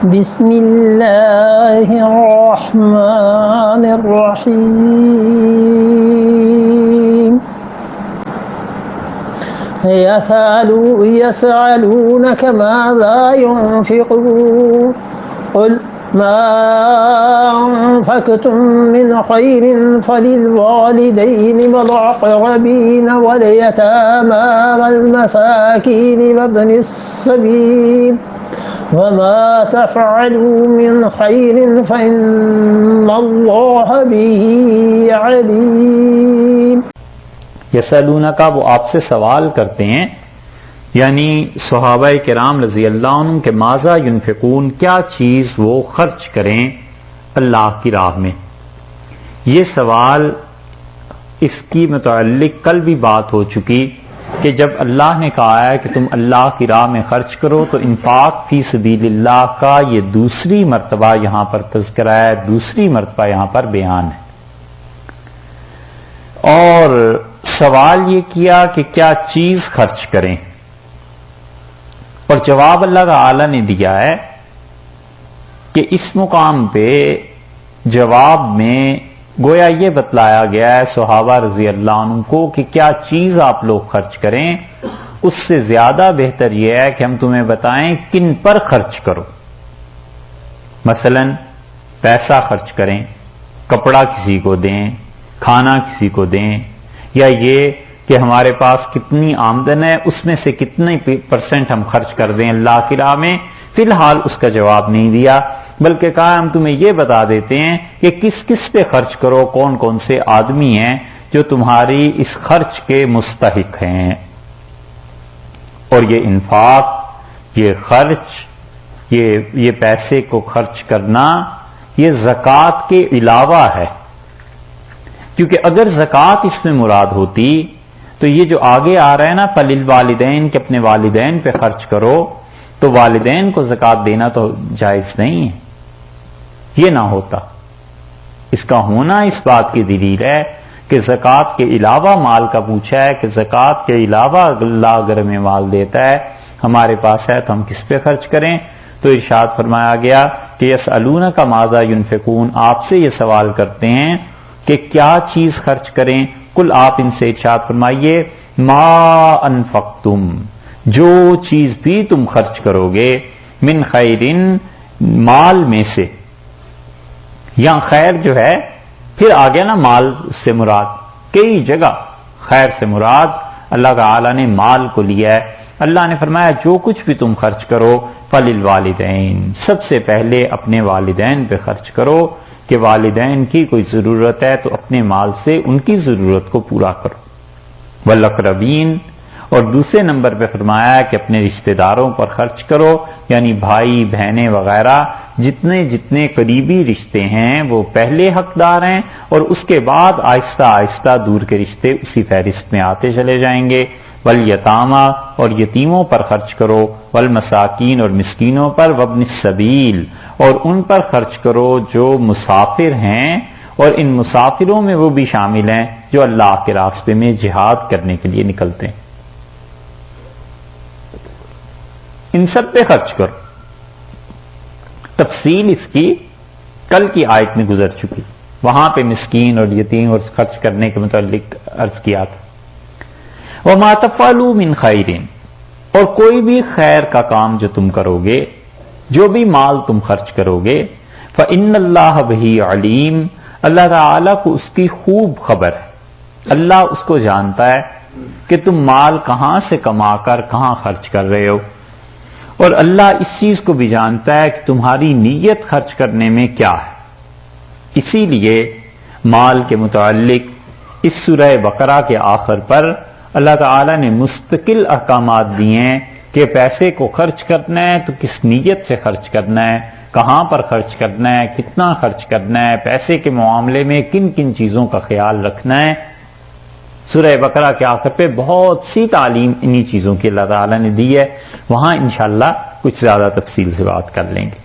بسم اللہ الرحمن الرحیم يسألونك ماذا ينفقون قل ما أنفقتم من خير فللوالدين والأقربين واليتامى والمساكين وابن السبيل وما تفعلوا من خير فإن الله به عليم. یسألونکا، وہ آپ سے سوال کرتے ہیں، یعنی صحابہ کرام رضی اللہ عنہ کہ ماذا ینفقون، کیا چیز وہ خرچ کریں اللہ کی راہ میں. یہ سوال اس کی متعلق کل بھی بات ہو چکی کہ جب اللہ نے کہا ہے کہ تم اللہ کی راہ میں خرچ کرو تو انفاق فی سبیل اللہ کا یہ دوسری مرتبہ یہاں پر تذکرہ ہے، دوسری مرتبہ یہاں پر بیان ہے. اور سوال یہ کیا کہ کیا چیز خرچ کریں، اور جواب اللہ تعالی نے دیا ہے کہ اس مقام پہ جواب میں گویا یہ بتلایا گیا ہے صحابہ رضی اللہ عنہ کو کہ کیا چیز آپ لوگ خرچ کریں، اس سے زیادہ بہتر یہ ہے کہ ہم تمہیں بتائیں کن پر خرچ کرو. مثلا پیسہ خرچ کریں، کپڑا کسی کو دیں، کھانا کسی کو دیں، یا یہ کہ ہمارے پاس کتنی آمدن ہے اس میں سے کتنے % ہم خرچ کر دیں اللہ کی راہ میں. فی الحال اس کا جواب نہیں دیا، بلکہ کہا ہم تمہیں یہ بتا دیتے ہیں کہ کس کس پہ خرچ کرو، کون کون سے آدمی ہیں جو تمہاری اس خرچ کے مستحق ہیں. اور یہ انفاق، یہ خرچ، یہ پیسے کو خرچ کرنا یہ زکوٰۃ کے علاوہ ہے. کیونکہ اگر زکوٰۃ اس میں مراد ہوتی تو یہ جو آگے آ رہا ہے نا فَلِلْوَالِدَيْنِ کہ اپنے والدین پہ خرچ کرو، تو والدین کو زکوٰۃ دینا تو جائز نہیں ہے، یہ نہ ہوتا. اس کا ہونا اس بات کی دلیل ہے کہ زکوٰۃ کے علاوہ مال کا پوچھا ہے کہ زکوٰۃ کے علاوہ اللہ اگر ہمیں مال دیتا ہے ہمارے پاس ہے تو ہم کس پہ خرچ کریں. تو ارشاد فرمایا گیا کہ یسألونک ماذا ینفقون، آپ سے یہ سوال کرتے ہیں کہ کیا چیز خرچ کریں. کل آپ ان سے ارشاد فرمائیے ما انفقتم، جو چیز بھی تم خرچ کرو گے، من خیرن، مال میں سے. یہاں خیر جو ہے پھر آ گیا نا مال سے مراد، کئی جگہ خیر سے مراد اللہ تعالی نے مال کو لیا ہے. اللہ نے فرمایا جو کچھ بھی تم خرچ کرو فللوالدین، سب سے پہلے اپنے والدین پہ خرچ کرو کہ والدین کی کوئی ضرورت ہے تو اپنے مال سے ان کی ضرورت کو پورا کرو. والاقربین، اور دوسرے نمبر پہ فرمایا ہے کہ اپنے رشتہ داروں پر خرچ کرو، یعنی بھائی بہنیں وغیرہ جتنے جتنے قریبی رشتے ہیں وہ پہلے حقدار ہیں، اور اس کے بعد آہستہ آہستہ دور کے رشتے اسی فہرست میں آتے چلے جائیں گے. والیتامى، اور یتیموں پر خرچ کرو، والمساکین، اور مسکینوں پر، وابن السبیل، اور ان پر خرچ کرو جو مسافر ہیں، اور ان مسافروں میں وہ بھی شامل ہیں جو اللہ کے راستے میں جہاد کرنے کے لیے نکلتے ہیں. ان سب پہ خرچ کرو. تفصیل اس کی کل کی آیت میں گزر چکی، وہاں پہ مسکین اور یتیم اور خرچ کرنے کے متعلق عرض کیا تھا. وَمَا تَفْعَلُوا مِنْ خَيْرٍ، اور کوئی بھی خیر کا کام جو تم کرو گے، جو بھی مال تم خرچ کرو گے، فَإِنَّ اللَّهَ بِهِ عَلِيمٌ، اللہ تعالیٰ کو اس کی خوب خبر ہے. اللہ اس کو جانتا ہے کہ تم مال کہاں سے کما کر کہاں خرچ کر رہے ہو، اور اللہ اس چیز کو بھی جانتا ہے کہ تمہاری نیت خرچ کرنے میں کیا ہے. اسی لیے مال کے متعلق اس سورہ بقرہ کے آخر پر اللہ تعالیٰ نے مستقل احکامات دیے ہیں کہ پیسے کو خرچ کرنا ہے تو کس نیت سے خرچ کرنا ہے، کہاں پر خرچ کرنا ہے، کتنا خرچ کرنا ہے، پیسے کے معاملے میں کن کن چیزوں کا خیال رکھنا ہے. سورہ بقرہ کے آخر پہ بہت سی تعلیم انہی چیزوں کی اللہ تعالیٰ نے دی ہے. وہاں انشاءاللہ کچھ زیادہ تفصیل سے بات کر لیں گے.